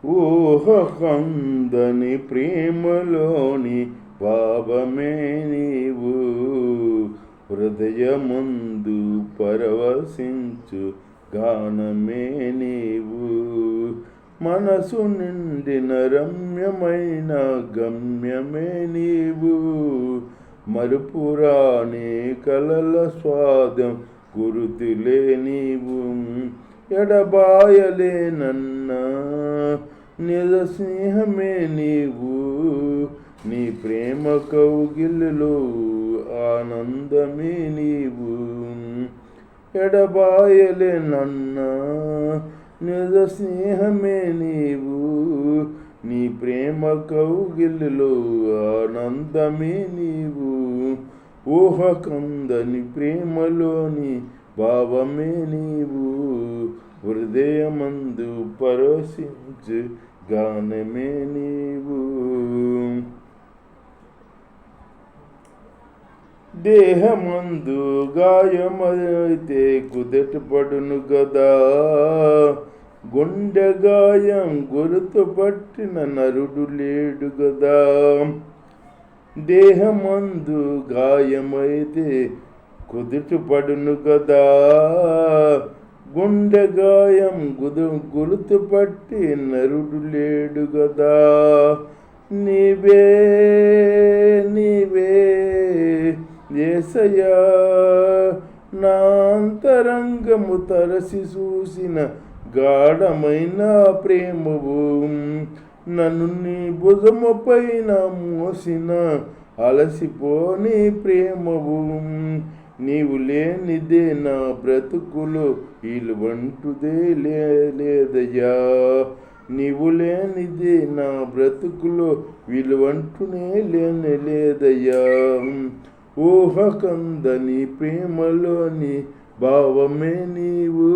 ఊహకందని ప్రేమలోని భావమే నీవు, హృదయమందు పరవశించు గానమే నీవు, మనసు నిండిన రమ్యమైన గమ్యమే నీవు, మరుపురాని కలల స్వాదం గురుతులే నీవు, ఎడబాయలేనన్నా నిజ స్నేహమే నీవు, నీ ప్రేమ కౌగిలిలో ఆనందమే నీవు, ఎడబాయలేనన్నా నిజ స్నేహమే నీవు, నీ ప్రేమ కౌగిలిలో ఆనందమే నీవు, ఊహకందని ప్రేమలోని భావమే నీవు, హృదయమందు పరవశించు గానమే నీవు. దేహమందు గాయమైతే కుదట పడును గదా, గుండె గాయం గుర్తుపట్టిన నరుడు లేడు గదా, దేహమందు గాయమైతే కుదుట పడును గదా, గుండె గాయం గుర్తుపట్టి నరుడు లేడు గదా, నీవే నీవే యేసయ్యా, నా అంతరంగము తరసి చూసిన గాఢమైన ప్రేమవు, నన్ను నీ భుజము పైన మోసిన అలసిపోని ప్రేమవు, నీవు లేనిదే నా బ్రతుకులో ఇలువంటుదే లేదయ్యా, నీవు లేనిదే నా బ్రతుకులో విలువంటూనే లేదయ్యా, ఊహకందని ప్రేమలోని భావమే నీవు,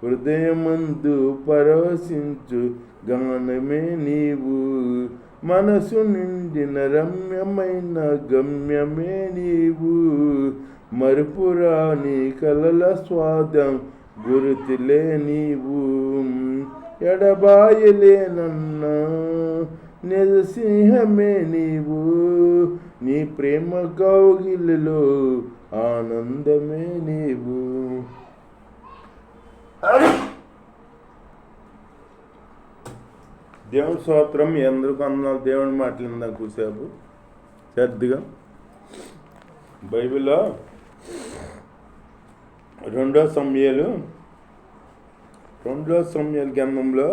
హృదయమందు పరవశించు గానమే నీవు, మనసు నిండిన రమ్యమైన గమ్యమే నీవు, మరుపురాని కలల స్వాదం గురుతులే నీవు, ఎడబాయలేనన్నా నిజ సింహమే నీవు, నీ ప్రేమ కౌగిలిలో ఆనందమే నీవు. దేవుని స్తోత్రం. ఎందుకు అన్నావు దేవుని మాటలు కూసేపు శ్రద్ధగా. బైబిల్లో 2 సమూయేలు గ్రంథంలో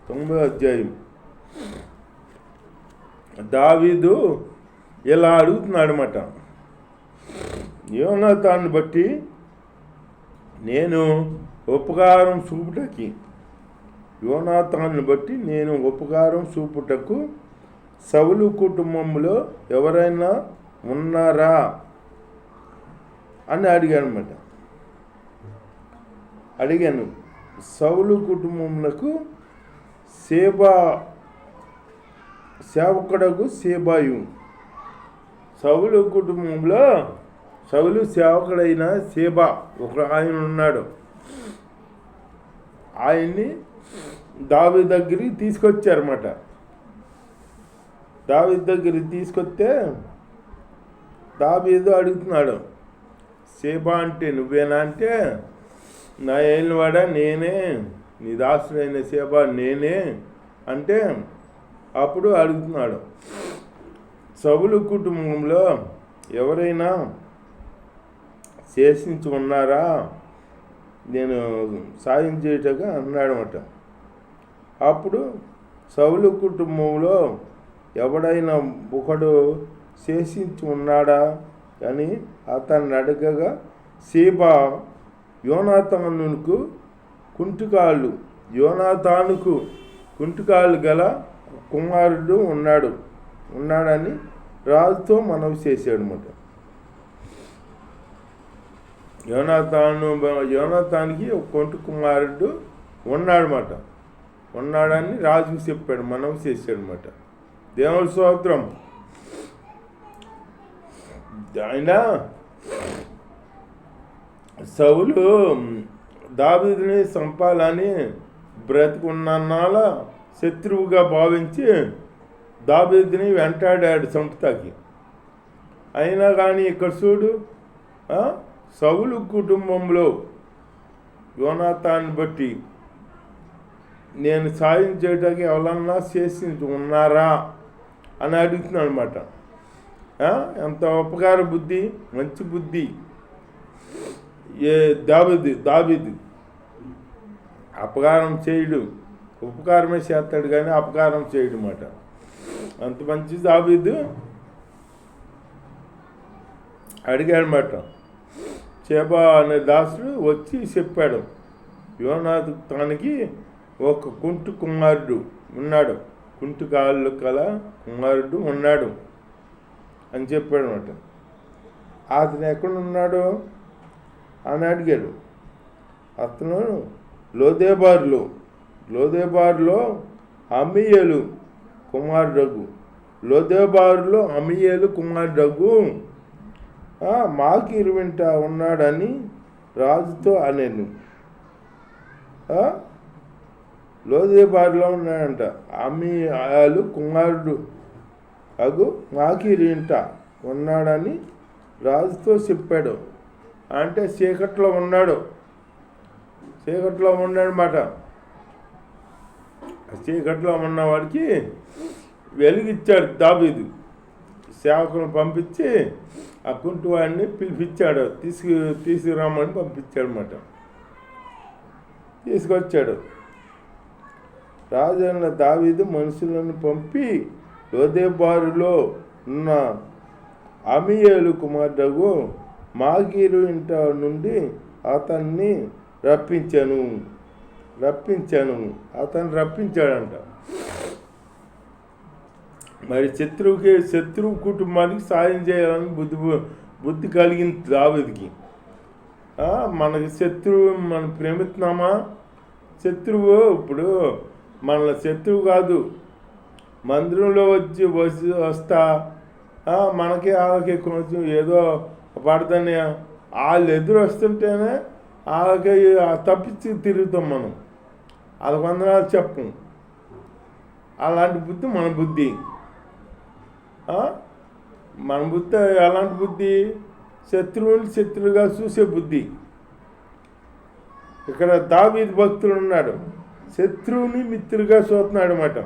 9వ అధ్యాయం దావీదు ఇలా అడుగుతున్నాడు అన్నమాట, యోనాతాను బట్టి నేను ఉపకారం చూపుటకి, యోనాతాను బట్టి నేను ఉపకారం చూపుటకు సౌలు కుటుంబంలో ఎవరైనా ఉన్నారా అని అడిగాను. సౌలు కుటుంబములకు సేవకుడకు సేబాయు, సౌలు కుటుంబంలో సౌలు సేవకుడైన సేబా ఒక ఆయన ఉన్నాడు. ఆయన్ని దావీదు దగ్గరికి తీసుకొచ్చారన్నమాట. దావీదు దగ్గరికి తీసుకొస్తే దావీదు అడుగుతున్నాడు, సేబా అంటే నువ్వేనా అంటే, నా ఏలినవాడా నేనే, నీ దాసుడైన సేబా నేనే అంటే, అప్పుడు అడుగుతున్నాడు, సౌలు కుటుంబంలో ఎవరైనా శేషించి ఉన్నారా, నేను సాయం చేయటగా అన్నాడనమాట. అప్పుడు సౌలు కుటుంబంలో ఎవడైనా ఒకడు శేషించి ఉన్నాడా అని అతన్ని అడగగా, సీబా యోనాతానుకు కుంటికాళ్ళు గల కుమారుడు ఉన్నాడని రాజుతో మనవి చేశాడు అన్నమాట. యోనాతానికి ఒక కొంటి కుమారుడు ఉన్నాడని రాజుకు చెప్పాడు, మనవి చేశాడు అన్నమాట. దేవుని స్తోత్రం. ఆయన సౌలు దావీదుని చంపాలని బ్రతికున్నాళ్ళ శత్రువుగా భావించి దావీదుని వెంటాడాడు చంపుతాకి. అయినా కానీ ఇక్కడ చూడు, సౌలు కుటుంబంలో యోనాతాన్ని బట్టి నేను సాయం చేయడానికి ఎవరన్నా చేసి ఉన్నారా అని అడుగుతున్నాడు అనమాట. ఎంత ఉపకార బుద్ధి, మంచి బుద్ధి దావీదు అపకారం చేయడు, ఉపకారమే చేస్తాడు కానీ అపకారం చేయడు మాట. అంత మంచి దావీదు అడిగాడనమాట. చేబా అనే దాసుడు వచ్చి చెప్పాడు, యోనాతు తనకి ఒక కుంటు కుమారుడు ఉన్నాడు, కుంటు కాళ్ళు కల కుమారుడు ఉన్నాడు అని చెప్పాడు అనమాట. అతను ఎక్కడున్నాడు అని అడిగాడు. అతను లోదేబారులో అమీయేలు కుమారుడగు మాకీరు వెంట ఉన్నాడని రాజుతో అనేను. లోదేబారులో ఉన్నాడంట. అమీయాలు కుమారుడు అగు మాకీరు వెంట ఉన్నాడని రాజుతో చెప్పాడు. అంటే చీకట్లో ఉన్నాడనమాట. చీకట్లో ఉన్నవాడికి వెలుగిచ్చాడు దావీదు. సేవకులను పంపించి ఆ కుంటివాడిని పిలిపించాడు, తీసుకురామని పంపించాడు అన్నమాట. తీసుకొచ్చాడు. రాజైన దావీదు మనుషులను పంపి లోదేబారులో ఉన్న అమీయేలు కుమారుడు మాకీరు ఇంట నుండి అతన్ని రప్పించాడంట. మరి శత్రువు కుటుంబానికి సాయం చేయాలని బుద్ధి కలిగింది దావీదుకి. మనకి శత్రువు మనం ప్రేమిస్తున్నామా? శత్రువు ఇప్పుడు మన శత్రువు కాదు. మందిరంలో వస్తా మనకి వాళ్ళకి కొంచెం ఏదో పడదని వాళ్ళు ఎదురు వస్తుంటేనే వాళ్ళకి తప్పించి తిరుగుతాం మనం. వాళ్ళకి వందనాలు చెప్పం. అలాంటి బుద్ధి మన బుద్ధి. ఎలాంటి బుద్ధి? శత్రువుగా చూసే బుద్ధి. ఇక్కడ దావీదు భక్తుడు ఉన్నాడు, శత్రువుని మిత్రుడిగా చూస్తున్నాడు అన్నమాట.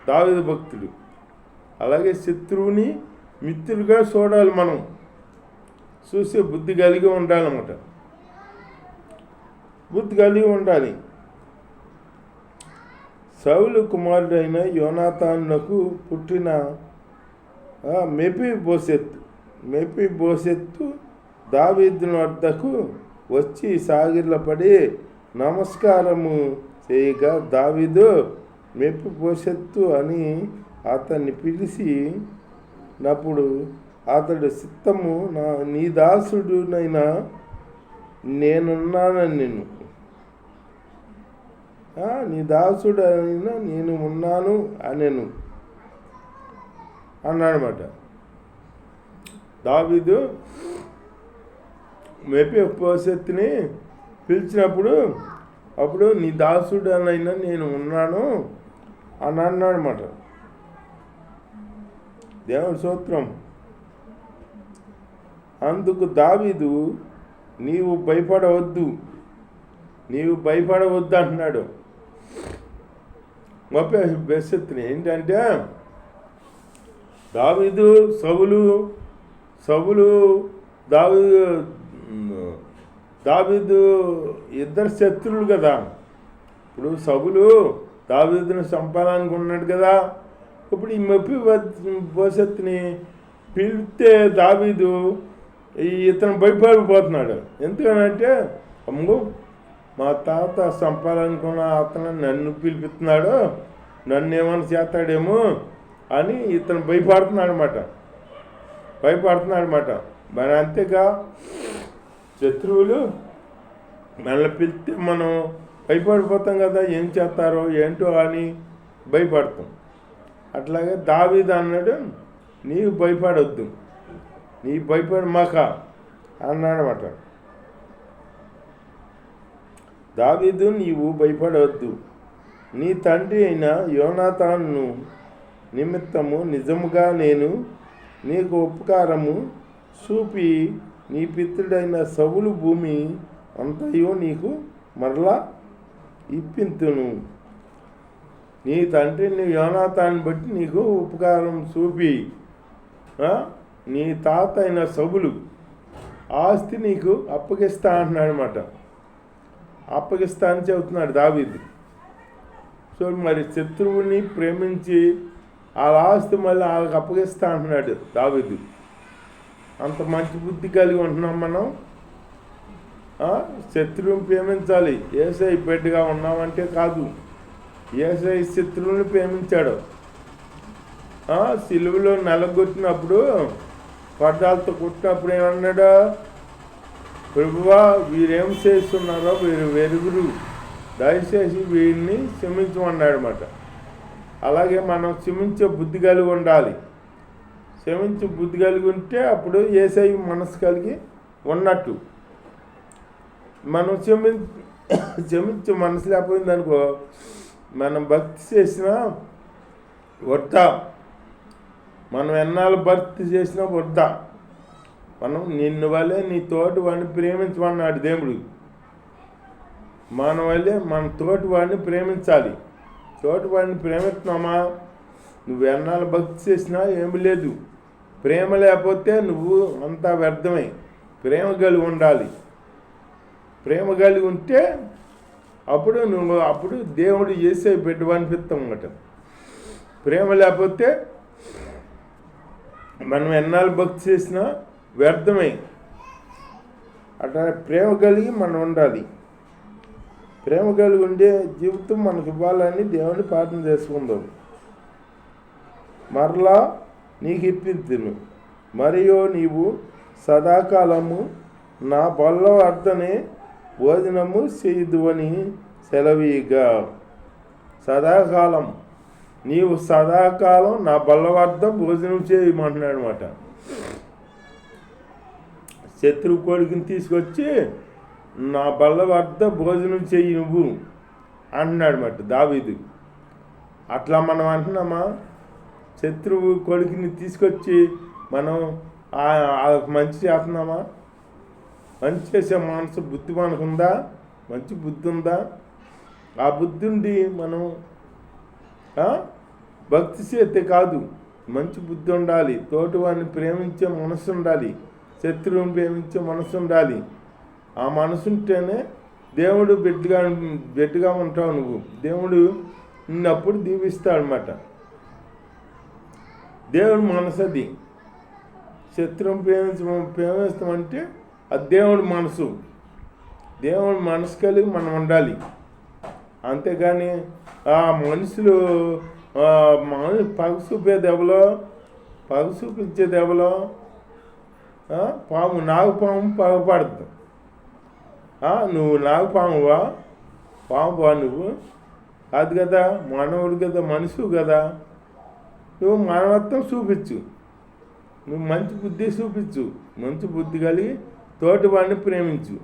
దావీదు భక్తుడు అలాగే శత్రువుని మిత్రుడిగా చూడాలి. మనం చూసే బుద్ధి కలిగి ఉండాలన్నమాట. సౌలు కుమారుడైన యోనాతానుకు పుట్టిన మెఫీబోషెత్తు దావీదు వద్దకు వచ్చి సాగిలపడి నమస్కారము చేయగా దావీదు మెఫీబోషెత్తు అని అతన్ని పిలిచినప్పుడు అతడు చిత్తము నీ దాసుడునైనా నేనున్నానని నీ దాసుడైనా నేను ఉన్నాను అన్నాడనమాట. దావీదు మెఫీబోషెత్తుని పిలిచినప్పుడు అప్పుడు నీ దాసుడనైనా నేను ఉన్నాను అని అన్నాడనమాట. దేవుని స్తోత్రం. అందుకు దావీదు నీవు భయపడవద్దు అంటున్నాడు మెఫీబోషెత్తుని. ఏంటంటే దావీదు సౌలు దావీదు ఇద్దరు శత్రువులు కదా. ఇప్పుడు సౌలు దావీదుని చంపాలని ఉన్నాడు కదా. ఇప్పుడు ఈ మెఫీబోషెత్తుని పిలిస్తే దావీదు ఇతను భయపడిపోతున్నాడు. ఎందుకనంటే అమ్మో మా తాత చంపాలనుకున్న అతను నన్ను పిలిపిస్తున్నాడు, నన్ను ఏమైనా చేస్తాడేమో అని ఇతను భయపడుతున్నాడు అనమాట. మరి అంతేగా శత్రువులు మనల్ని పిలిస్తే మనం భయపడిపోతాం కదా, ఏం చేస్తారో ఏంటో అని భయపడతాం. అట్లాగే దావీదు అన్నాడు, నీవు భయపడొద్దు, నీ భయపడి మాక అన్నాడనమాట. దావీదు, నీవు భయపడవద్దు. నీ తండ్రి అయిన యోనాతాను నిమిత్తము నిజముగా నేను నీకు ఉపకారము చూపి నీ పితృడైన సౌలు భూమి అంతయు నీకు మరలా ఇప్పింతును. నీ తండ్రిని యోనాతాన్ని బట్టి నీకు ఉపకారం చూపి నీ తాత అయిన సౌలు ఆస్తి నీకు అప్పగిస్తా అంటున్నాడు అనమాట. అప్పగిస్తా అని చెబుతున్నాడు దావీదు. సో మరి శత్రువుని ప్రేమించి ఆ ఆస్తి మళ్ళీ వాళ్ళకి అప్పగిస్తా అంటున్నాడు దావీదు. అంత మంచి బుద్ధి కలిగి ఉంటున్నాం మనం. శత్రువుని ప్రేమించాలి. యేసై బిడ్డగా ఉన్నామంటే కాదు, యేసై శత్రువుని ప్రేమించాడు. సిలువలో నలగొట్టినప్పుడు పడ్డాలతో కొట్టినప్పుడు ఏమన్నాడు? ప్రభువా, వీరేం చేస్తున్నారో వీరు వెరుగురు, దయచేసి వీరిని క్షమించమన్నాడు అన్నమాట. అలాగే మనం క్షమించే బుద్ధి కలిగి ఉండాలి. క్షమించే బుద్ధి కలిగి ఉంటే అప్పుడు యేసై మనసు కలిగి ఉన్నట్టు. మనం క్షమించే మనసు లేకపోయింది అనుకో, మనం భక్తి చేసినా వద్దా, మనం ఎన్నాళ్ళు భక్తి చేసినా వద్దా. మనం నిన్ను వల్లే నీ తోటి వాడిని ప్రేమించమన్నాడు దేవుడు. మన వల్లే మన తోటి వాడిని ప్రేమించాలి. తోటి వాడిని ప్రేమిస్తున్నామా? నువ్వు ఎన్నాళ్ళు భక్తి చేసినా ఏమి లేదు. ప్రేమ లేకపోతే నువ్వు అంతా వ్యర్థమే. ప్రేమ కలిగి ఉండాలి. ప్రేమ కలిగి ఉంటే అప్పుడు దేవుడు చేసే బిడ్డ అనిపిస్తాం అన్నమాట. ప్రేమ లేకపోతే మనం ఎన్నాళ్ళు భక్తి చేసినా వ్యర్థమే. అట్లా ప్రేమ కలిగి మనం ఉండాలి. ప్రేమ కలిగి ఉండే జీవితం మనకు ఇవ్వాలని దేవుని ప్రార్థన చేసుకుందాం. మరలా నీకు ఇప్పించును, మరియు నీవు సదాకాలము నా బల్ల వద్దనే భోజనము చేయదు అని సెలవీగా. సదాకాలం నీవు సదాకాలం నా బల్ల వద్ద భోజనం చేయమంటున్నాడు అనమాట. శత్రువు కొడుకుని తీసుకొచ్చి నా బల్ల వద్ద భోజనం చెయ్యి నువ్వు అంటున్నాడు అన్నమాట దావీదు. అట్లా మనం అంటున్నామా? శత్రువు కొడుకుని తీసుకొచ్చి మనం మంచి చేస్తున్నామా? మంచి చేసే మనసు బుద్ధి మనకుందా? మంచి బుద్ధి ఉందా? ఆ బుద్ధి ఉండి మనం భక్తి చేస్తే కాదు, మంచి బుద్ధి ఉండాలి. తోటి వాడిని ప్రేమించే మనసు ఉండాలి. శత్రువుని ప్రేమించే మనసు ఉండాలి. ఆ మనసు ఉంటేనే దేవుడు బిడ్డగా ఉంటావు నువ్వు. దేవుడు నిన్నప్పుడు దీవిస్తాడనమాట. దేవుడు మనసు అది. శత్రువుని ప్రేమిస్తామంటే అది దేవుడి మనసు. దేవుడి మనసు కలిగి మనం ఉండాలి. అంతేగాని ఆ మనుషులు పగ చూపేది ఎవలో, పగ చూపించేది ఎవలో? నాగుపాము పగపడద్దు. నువ్వు నాగుపామువా? పామువా నువ్వు? కాదు కదా, మానవుడు కదా, మనుషువు కదా. నువ్వు మానవత్వం చూపించు, నువ్వు మంచి బుద్ధి చూపించు. మంచి బుద్ధి కలిగి తోటి వాడిని ప్రేమించు.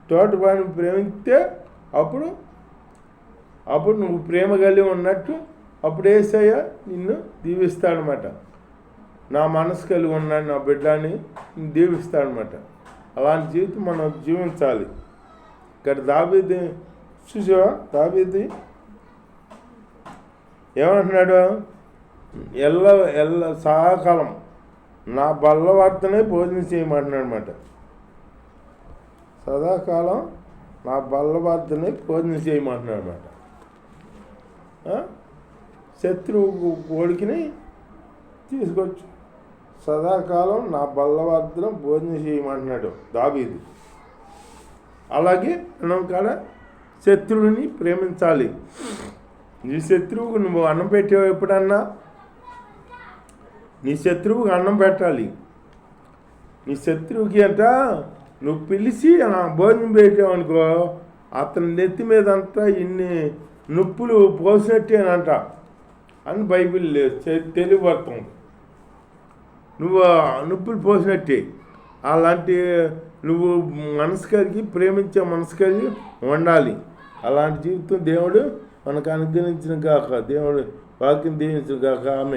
తోటి వాడిని ప్రేమిస్తే అప్పుడు నువ్వు ప్రేమ కలిగి ఉన్నట్టు అప్పుడు యేసయ్య నిన్ను దీవిస్తాడనమాట. నా మనసు కలిగి ఉన్నాడు నా బిడ్డని దీవిస్తాడనమాట. అలాంటి జీవితం మనం జీవించాలి. ఇక్కడ దావీదు చూసావా? దావీదు ఏమంటున్నాడు? సదాకాలం నా బల్ల వద్దనే భోజనం చేయమంటున్నాడు అనమాట. సదాకాలం నా బల్ల వద్దనే భోజనం చేయమంటున్నాడు అనమాట. శత్రువు కొడుకుని తీసుకొచ్చు సదాకాలం నా బల్ల వద్దన భోజనం చేయమంటున్నాడు దావీదు. అలాగే మనం కాడ శత్రువుని ప్రేమించాలి. నీ శత్రువుకు నువ్వు అన్నం పెట్టావు ఎప్పుడన్నా? నీ శత్రువుకి అన్నం పెట్టాలి. నీ శత్రువుకి నువ్వు పిలిచి భోజనం పెట్టావు అనుకో, అతని నెత్తి మీద అంతా ఇన్ని నొప్పులు పోసినట్టేనంట అని బైబిల్ తెలియబడుతుంది. నువ్వు నొప్పులు పోసినట్టే. అలాంటి నువ్వు మనసు కలిగి ప్రేమించే మనసు కలిగి ఉండాలి. అలాంటి జీవితం దేవుడు మనకు అనుగ్రహించిన గాక. దేవుడు వాక్యం దీవించిన గాక. ఆమె